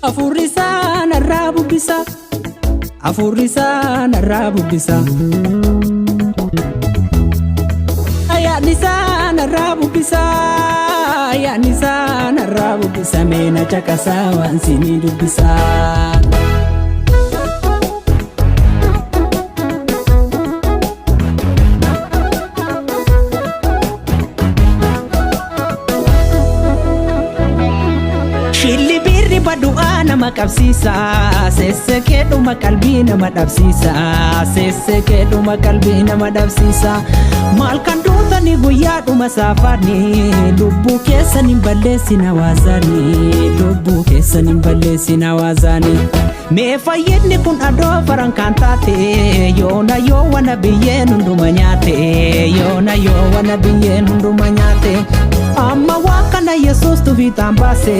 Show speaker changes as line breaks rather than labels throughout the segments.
Afurrisan arrabubisa, afurrisan arrabubisa. Ayanisan arrabubisa, ayanisan arrabubisa. Mena cakasawan sini dubisa. Badua nama kabsisa, seseke duma kalbi nama dabsisa, seseke duma kalbi nama dabsisa. Malkan duta ni guyya duma safani, lubbu keessa ni balleessi nawazani, lubbu keessa ni balleessi nawazani. Me fayyadni kun adoo farankaan taate, yoona yoo wana biyyeen hunduma nyaate, yoona yoo wana biyyeen hunduma nyaate. Amma wakana Yesus tu vitan base,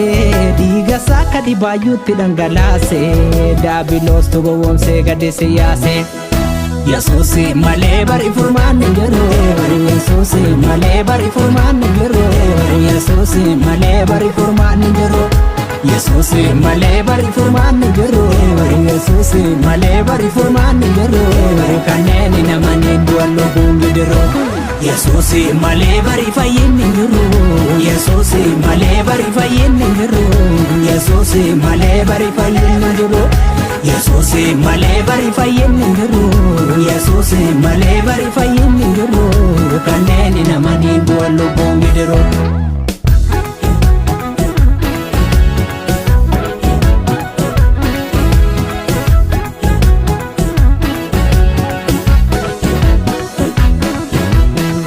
diga saka di bayutti dangalase, dabilos tu gowomse gadese yase. Yesus male bari furman ninjero, Yesus male bari furman ninjero, Yesus male bari furman ninjero, Yesus male bari furman ninjero, Yesus male bari furman ninjero, kaneni namani duallo bungidero. Yesus male bari fayyin ninjero, Yesus male bari fayyin ninjero, Yesus male bari fayyin ninjero, Yesus male bari fayyin ninjero, Yesus male bari fayyin ninjero, kaneni namani duallo bungidero.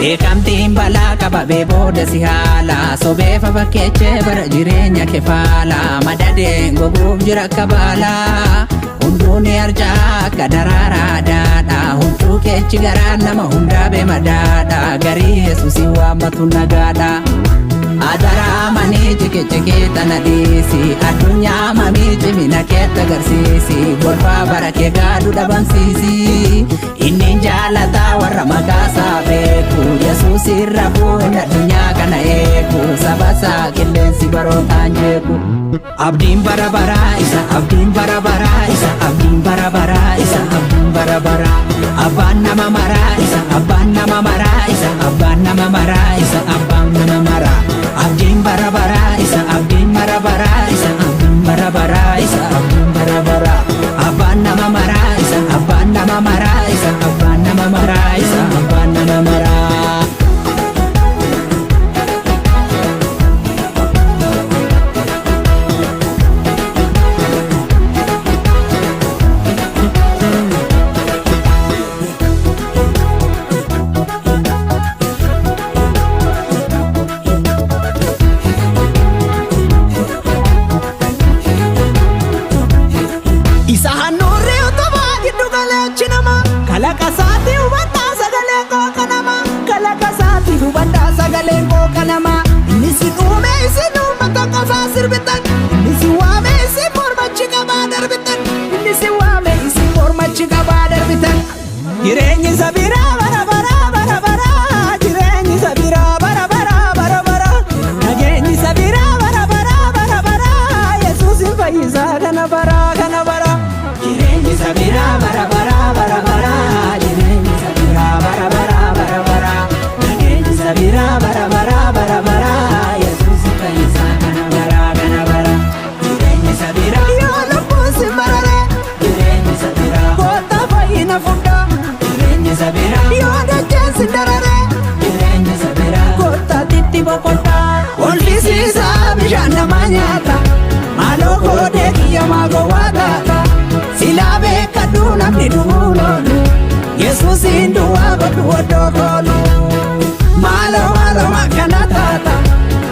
Ekamtiin balaa qaba beebooda si haala, sobeefa fakkeeche bara jireenya kee faala. Madadeen goguuf jira akka baala, hunduun arjaa akka daraaraa daadha. Hunduu keechi garaa nama hundaa beemadaadha, garii Yesuusin waammatu nagaadha. Adara manii chikee tana dhiisi, addunyaa mamii cimina keetta agarsiisi. Golfaa bara kee gaadhu dhabamsiisi, inni jaalataa warra maqaasaa beeku. Yesuus irra bu'uun addunyaa kana eegu, sabasaa qilleensi barootaan jeeku. Abdiin bara baraa isa, abdiin bara baraa isa, abdiin bara baraa isa, abdiin bara baraa. Abbaan nama maraa isa, abbaan nama maraa isa, abbaan nama maraa isa, abbaan nama maraa. Abdiin bara baraa isa, abdiin bara baraa isa, abdiin bara baraa isa, abdiin bara baraa. Abbaan nama maraa isa, abbaan nama maraa isa, abbaan nama maraa isa, abbaan nama maraa. Kalakasati hubanda sagale kokanama, kalakasati hubanda sagale kokanama. Nisi ume isi numa takafa sirbitan, nisi wame isi morma chika badar bitan, nisi wame isi morma chika badar bitan. Jireenyi sabira bara bara bara bara, jireenyi sabira bara bara bara bara, nageenyi sabira bara bara bara bara. Yesuusin fayyisa kana bara kana bara. Jireenyi sabira bara bara bara bara. Sabira bara bara bara bara, Yesuus fayyisa kana bara kana bara. Jireenyi sabira yoo lubbuun si marare, jireenyi sabira goota fayyina funda. Jireenyi sabira yoo dacheen si darare, jireenyi sabira goota titti boqota. Olfisiisa bishaan nama nyaata, maaloo koodee kiyyamaa gowwaa taata. Silaa beekadhu namni dhuguun oolu, Yesuusin duwwaa godhu oddoo koolu. Malo malo makana tata,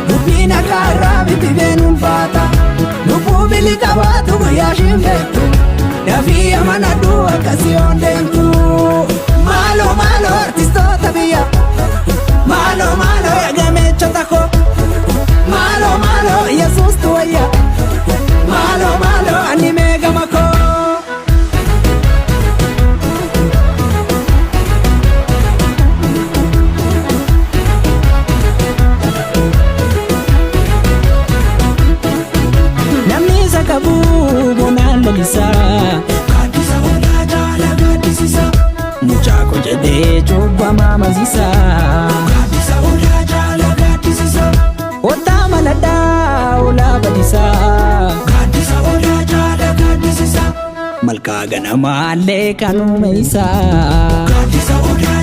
lubina kara biti benun fata. Lubu bili kabatu guyashin betu, dafi amana dua kasi ondentu. Malo malo artisto tabia, malo malo yagame chotako. Malo malo Yesus tuaya, malo malo anime gamako. mazisa
Gaaddisa odaa jaala gaaddisisa
Otaa maladaa ulaa badisa
Gaaddisa odaa jaala gaaddisisa
Malkaa ganamaallee kan uume isaa
Gaaddisa odaa